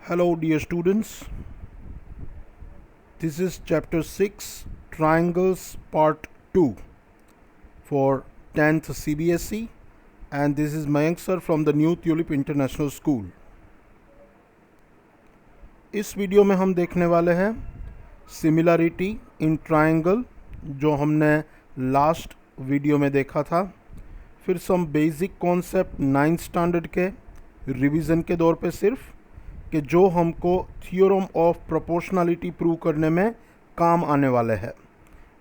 Hello, dear students. This is chapter 6 Triangles Part 2 for 10th CBSE, and this is Mayank sir from the New Tulip International School. इस video में हम देखने वाले हैं similarity in triangle, जो हमने last video में देखा था। फिर some basic concept 9th standard के रिवीजन के दौर पे सिर्फ, कि जो हमको थियोरम ऑफ प्रोपोर्शनलिटी प्रूव करने में काम आने वाले हैं।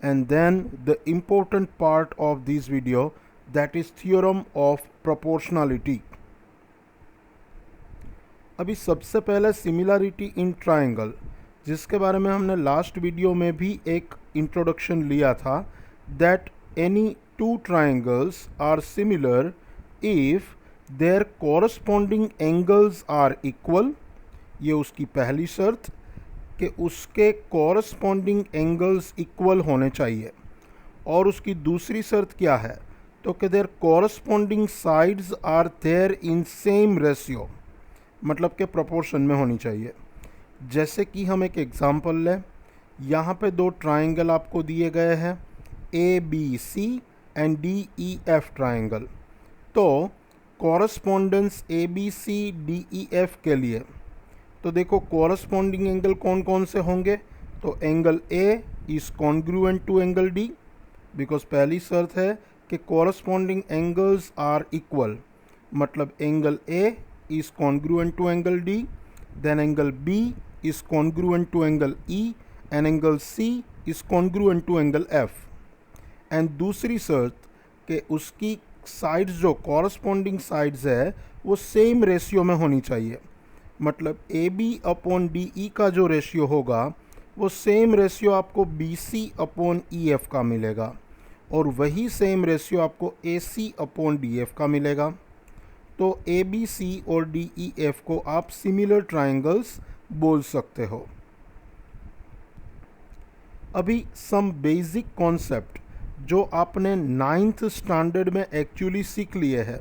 And then the important part of this video, that is theorem of proportionality. अभी सबसे पहले सिमिलरिटी इन ट्रायंगल, जिसके बारे में हमने लास्ट वीडियो में भी एक इंट्रोडक्शन लिया था, that any two triangles are similar if their corresponding angles are equal. ये उसकी पहली शर्त, कि उसके कॉरस्पॉन्डिंग एंगल्स इक्वल होने चाहिए। और उसकी दूसरी शर्त क्या है, तो कि their corresponding sides are there in same ratio, मतलब कि प्रोपोर्शन में होनी चाहिए। जैसे कि हम एक एग्जांपल लें, यहाँ पे दो ट्रायंगल आपको दिए गए हैं, A B C and D E F triangle. तो correspondence A B C D E F के लिए तो देखो कॉरस्पॉन्डिंग एंगल कौन कौन से होंगे। तो angle A is congruent to angle D, because पहली शर्त है कि कॉरस्पॉन्डिंग एंगल्स आर इक्वल, मतलब angle A is congruent to angle D, then angle B is congruent to angle E, and angle C is congruent to angle F. And दूसरी शर्त कि उसकी sides, जो कॉरस्पॉन्डिंग साइड्स है, वो same ratio में होनी चाहिए। मतलब A B upon D E का जो रेशियो होगा, वो सेम रेशियो आपको B C upon E F का मिलेगा, और वही सेम रेशियो आपको A C upon D F का मिलेगा। तो ए बी सी और डी ई एफ को आप सिमिलर ट्रायंगल्स बोल सकते हो। अभी सम बेसिक कॉन्सेप्ट जो आपने 9th स्टैंडर्ड में एक्चुअली सीख लिए हैं,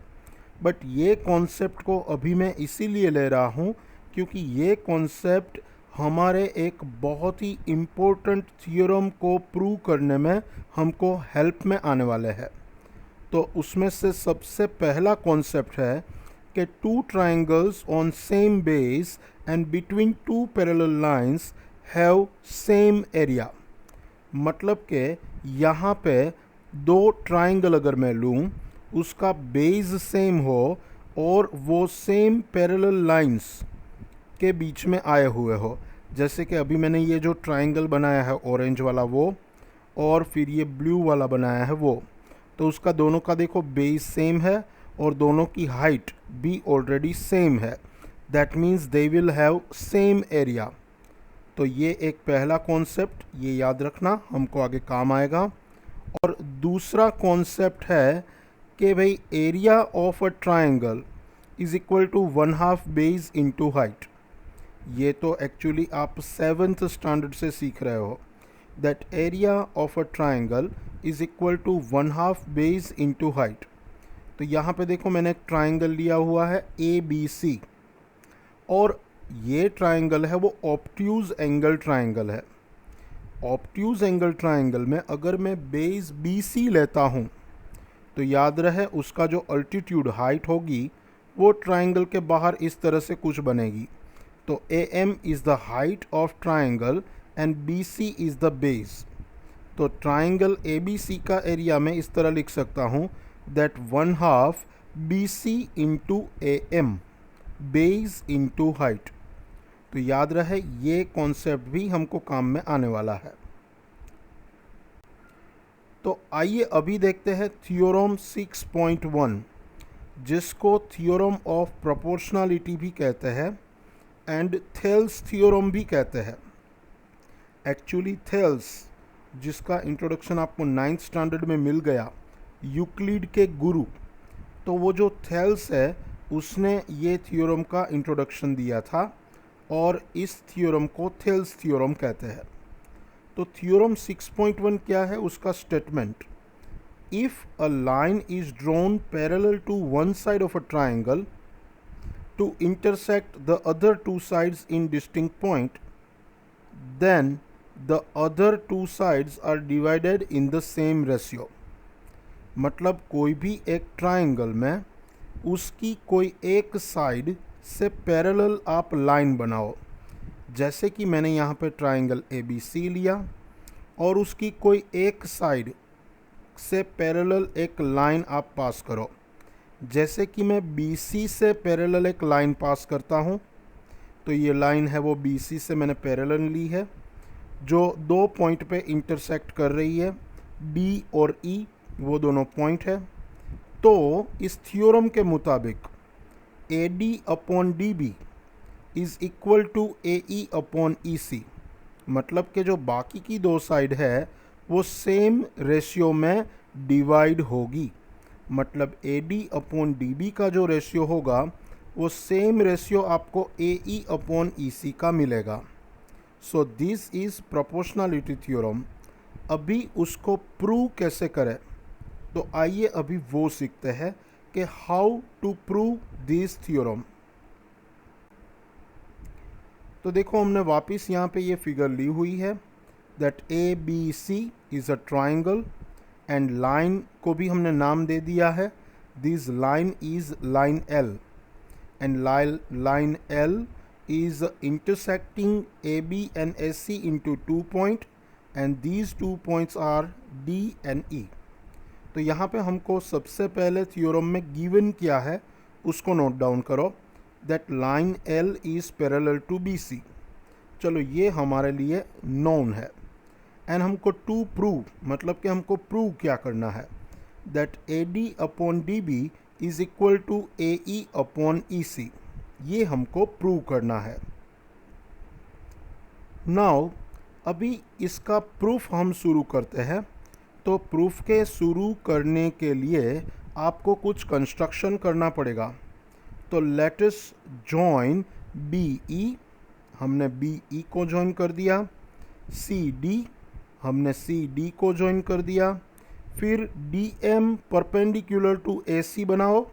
बट ये कॉन्सेप्ट को अभी मैं इसीलिए ले रहा हूँ क्योंकि ये कॉन्सेप्ट हमारे एक बहुत ही इम्पोर्टेंट थियोरम को प्रूव करने में हमको हेल्प में आने वाले हैं। तो उसमें से सबसे पहला कॉन्सेप्ट है कि two triangles on same base and between two parallel lines have same area. मतलब कि यहाँ पे दो ट्रायंगल अगर मैं लूँ, उसका बेस सेम हो और वो सेम पैरेलल लाइंस के बीच में आए हुए हो। जैसे कि अभी मैंने ये जो ट्रायंगल बनाया है ऑरेंज वाला वो, और फिर ये ब्लू वाला बनाया है वो, तो उसका दोनों का देखो बेस सेम है और दोनों की हाइट भी ऑलरेडी सेम है। That means they will have same area. तो ये एक पहला कॉन्सेप्ट, ये याद रखना, हमको आगे काम आएगा। और दूसरा कॉन्सेप्ट है कि भाई area of a triangle is equal to 1/2 base into height. ये तो एक्चुअली आप 7th स्टैंडर्ड से सीख रहे हो, that area of a triangle is equal to 1/2 base into height. तो यहाँ पे देखो मैंने एक ट्रायंगल लिया हुआ है ए बी सी, और ये ट्रायंगल है वो ऑब्ट्यूज एंगल ट्रायंगल है। ऑब्ट्यूज एंगल ट्रायंगल में अगर मैं बेस बी सी लेता हूँ, तो याद रहे उसका जो अल्टीट्यूड हाइट होगी वो ट्रायंगल के बाहर इस तरह से कुछ बनेगी। तो A M is the height of triangle and B C is the base. तो ट्रायंगल ए बी सी का एरिया मैं इस तरह लिख सकता हूँ, that 1/2 B C into A M, base into height. तो याद रहे ये कॉन्सेप्ट भी हमको काम में आने वाला है। तो आइए अभी देखते हैं थियोरम 6.1, जिसको थियोरम ऑफ प्रोपोर्शनलिटी भी कहते हैं एंड थेल्स थियोरम भी कहते हैं। एक्चुअली थेल्स, जिसका इंट्रोडक्शन आपको 9th स्टैंडर्ड में मिल गया, यूक्लिड के गुरु, तो वो जो थेल्स है उसने ये थियोरम का इंट्रोडक्शन दिया था, और इस थियोरम को थेल्स थियोरम कहते हैं। तो थियोरम 6.1 क्या है, उसका statement, if a line is drawn parallel to one side of a triangle to intersect the other two sides in distinct point, then the other two sides are divided in the same ratio. मतलब कोई भी एक triangle में उसकी कोई एक side से parallel आप लाइन बनाओ, जैसे कि मैंने यहाँ पे ट्राइंगल ABC लिया और उसकी कोई एक साइड से पैरेलल एक लाइन आप पास करो, जैसे कि मैं BC से पैरेलल एक लाइन पास करता हूँ, तो ये लाइन है वो BC से मैंने पैरेलल ली है जो दो पॉइंट पे इंटरसेक्ट कर रही है, D और E वो दोनों पॉइंट है। तो इस थ्योरम के मुताबिक AD upon DB is equal to AE upon EC, मतलब कि जो बाकी की दो साइड है वो सेम रेशियो में डिवाइड होगी। मतलब AD अपॉन DB का जो रेशियो होगा वो सेम रेशियो आपको AE अपॉन EC का मिलेगा। So this is proportionality theorem. अभी उसको प्रूव कैसे करें, तो आइए अभी वो सीखते हैं कि how to prove this theorem. तो देखो हमने वापस यहाँ पे ये फिगर ली हुई है that ABC is a triangle and line को भी हमने नाम दे दिया है, this line is line L and line L is intersecting AB and AC into 2 point and these 2 points are D and E। तो यहाँ पे हमको सबसे पहले थ्योरम में गिवन क्या है उसको नोट डाउन करो that line L is parallel to BC। चलो ये हमारे लिए नोन है एंड हमको टू प्रूव, मतलब कि हमको प्रूव क्या करना है that AD upon DB is equal to AE upon EC, ये हमको प्रूव करना है। नाउ अभी इसका प्रूफ हम शुरू करते हैं। तो प्रूफ के शुरू करने के लिए आपको कुछ कंस्ट्रक्शन करना पड़ेगा। तो लेट अस जॉइन BE, हमने BE को जॉइन कर दिया, CD हमने CD को जॉइन कर दिया, फिर DM परपेंडिकुलर टू AC बनाओ,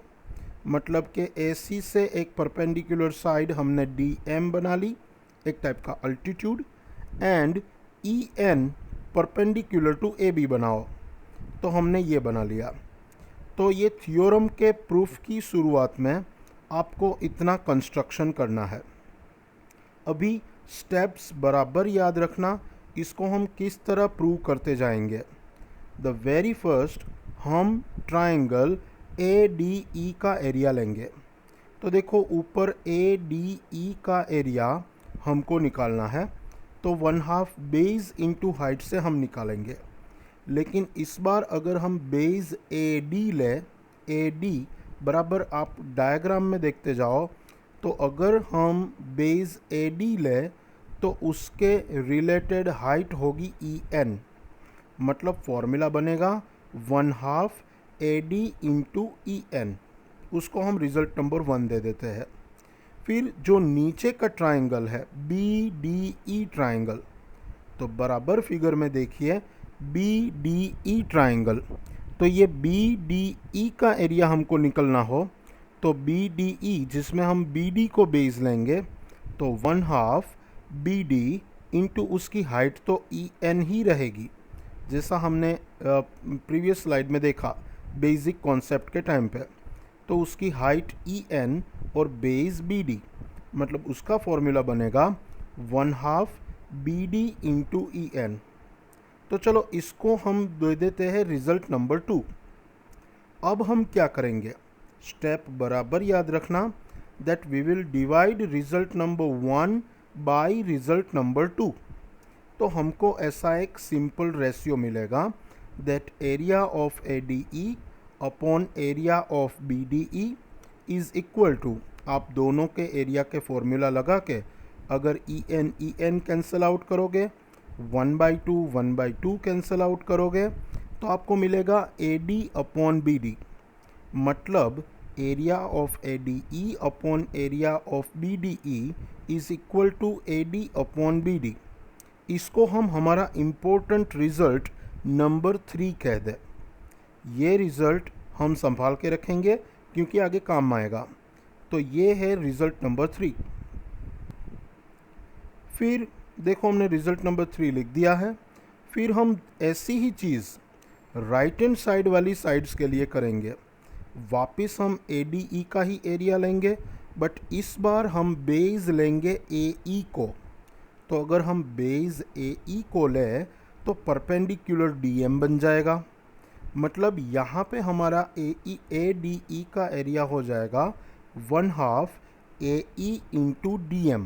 मतलब कि AC से एक परपेंडिकुलर साइड हमने DM बना ली, एक टाइप का altitude, and EN perpendicular to AB बनाओ, तो हमने ये बना लिया। तो ये थ्योरम के प्रूफ की शुरुआत में आपको इतना कंस्ट्रक्शन करना है। अभी स्टेप्स बराबर याद रखना, इसको हम किस तरह प्रूव करते जाएंगे। द वेरी फर्स्ट हम ट्राइंगल ADE का एरिया लेंगे। तो देखो ऊपर ADE का एरिया हमको निकालना है, तो 1/2 बेस इंटू हाइट से हम निकालेंगे। लेकिन इस बार अगर हम बेस AD ले, AD बराबर आप डायग्राम में देखते जाओ, तो अगर हम बेस AD ले तो उसके रिलेटेड हाइट होगी EN, मतलब फॉर्मूला बनेगा 1/2 AD इंटू EN, उसको हम रिज़ल्ट नंबर 1 दे देते हैं। फिर जो नीचे का ट्राइंगल है BDE ट्राइंगल, तो बराबर फिगर में देखिए BDE ट्राइंगल, तो ये BDE का एरिया हमको निकलना हो तो BDE जिसमें हम BD को बेस लेंगे तो 1/2 BD इंटू उसकी हाइट तो EN ही रहेगी, जैसा हमने प्रीवियस स्लाइड में देखा बेसिक कॉन्सेप्ट के टाइम पे। तो उसकी हाइट EN और बेस BD, मतलब उसका फॉर्मूला बनेगा 1/2 BD इंटू EN। तो चलो इसको हम दे देते हैं रिज़ल्ट नंबर 2। अब हम क्या करेंगे, स्टेप बराबर याद रखना that we will divide result number 1 by result number 2। तो हमको ऐसा एक सिंपल रेशियो मिलेगा that area of ADE upon area of BDE is equal to, आप दोनों के एरिया के फॉर्मूला लगा के अगर EN कैंसिल आउट करोगे, 1/2 कैंसिल आउट करोगे, तो आपको मिलेगा AD अपॉन BD, मतलब area of ADE upon area of BDE is equal to AD upon BD। इसको हम हमारा इम्पोर्टेंट रिज़ल्ट नंबर 3 कह दें। ये रिज़ल्ट हम संभाल के रखेंगे क्योंकि आगे काम आएगा। तो ये है रिजल्ट नंबर 3। फिर देखो हमने रिजल्ट नंबर 3 लिख दिया है। फिर हम ऐसी ही चीज़ राइट हैंड साइड वाली साइड्स के लिए करेंगे। वापस हम ADE का ही एरिया लेंगे, बट इस बार हम बेस लेंगे AE को। तो अगर हम बेस AE को लें तो परपेंडिकुलर DM बन जाएगा। मतलब यहाँ पे हमारा ADE का एरिया हो जाएगा 1/2 AE इंटू DM।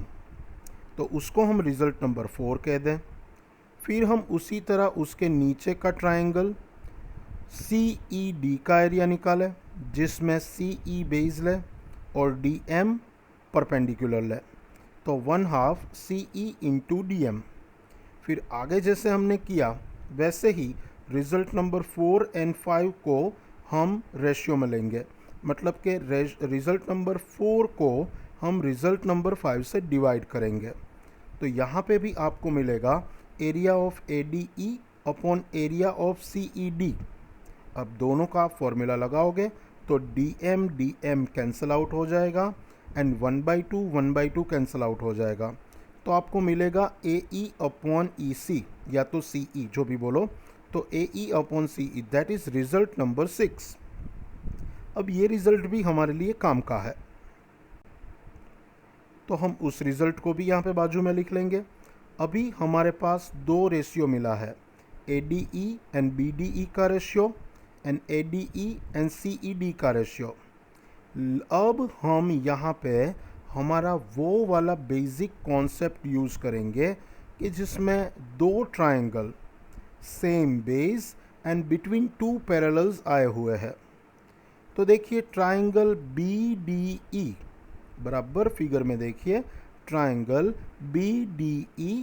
तो उसको हम रिज़ल्ट नंबर 4 कह दें। फिर हम उसी तरह उसके नीचे का ट्रायंगल CED का एरिया निकालें, जिसमें CE बेस ले और DM परपेंडिकुलर ले। तो 1/2 CE इंटू DM। फिर आगे जैसे हमने किया वैसे ही रिज़ल्ट नंबर 4 एंड 5 को हम रेशियो में लेंगे। मतलब कि रिज़ल्ट नंबर 4 को हम रिज़ल्ट नंबर 5 से डिवाइड करेंगे। तो यहाँ पे भी आपको मिलेगा area of ADE upon area of CED। अब दोनों का फॉर्मूला लगाओगे तो DM कैंसिल आउट हो जाएगा एंड 1/2 कैंसिल आउट हो जाएगा। तो आपको मिलेगा AE अपॉन EC या तो CE, जो भी बोलो। तो AE upon CE, that is result number 6। अब ये रिज़ल्ट भी हमारे लिए काम का है, तो हम उस रिज़ल्ट को भी यहाँ पे बाजू में लिख लेंगे। अभी हमारे पास 2 रेशियो मिला है, ADE एंड BDE का ratio and ADE and CED का रेशियो। अब हम यहाँ पे हमारा वो वाला बेसिक कॉन्सेप्ट यूज़ करेंगे कि जिसमें 2 triangle same base and between 2 parallels आए हुए हैं। तो देखिए ट्रायंगल BDE बराबर फिगर में देखिए triangle BDE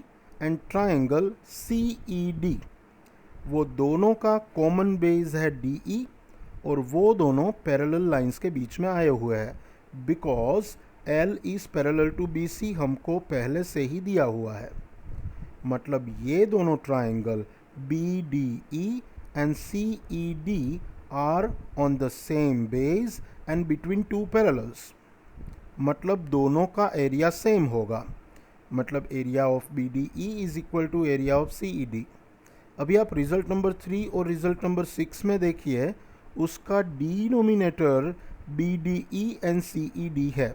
and triangle CED, वो दोनों का कॉमन बेस है DE और वो दोनों पैरेलल लाइंस के बीच में आए हुए हैं। Because L is parallel to BC हमको पहले से ही दिया हुआ है। मतलब ये दोनों triangle BDE and CED are on the same base and between 2 parallels. मतलब दोनों का एरिया सेम होगा। मतलब area of BDE is equal to area of CED। अभी आप रिज़ल्ट नंबर 3 और रिज़ल्ट नंबर 6 में देखिए, उसका डिनोमिनेटर BDE एंड CED है।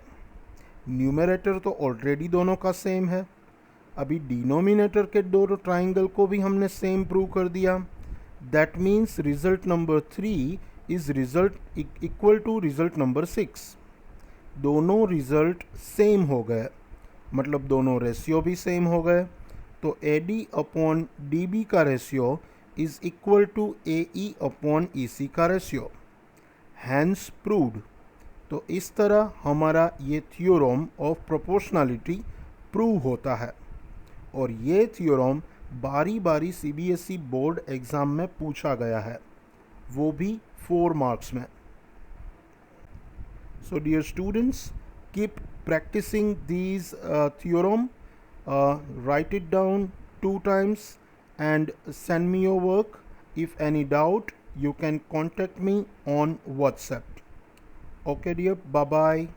न्यूमरेटर तो ऑलरेडी दोनों का सेम है। अभी डिनोमिनेटर के दोनों ट्राइंगल को भी हमने सेम प्रूव कर दिया। That means result number 3 is result equal to result number 6। दोनों रिज़ल्ट सेम हो गए, मतलब दोनों रेशियो भी सेम हो गए। तो AD अपॉन DB का ratio is equal to AE upon EC का रेशियो। Hence proved. तो इस तरह हमारा ये थ्योरम ऑफ प्रोपोर्शनैलिटी प्रूव होता है। और ये थ्योरम बारी बारी CBSE बोर्ड एग्ज़ाम में पूछा गया है, वो भी 4 मार्क्स में। So dear students, keep practicing these theorem, write it down 2 times and send me your work. If any doubt, you can contact me on WhatsApp. Okay dear, bye bye.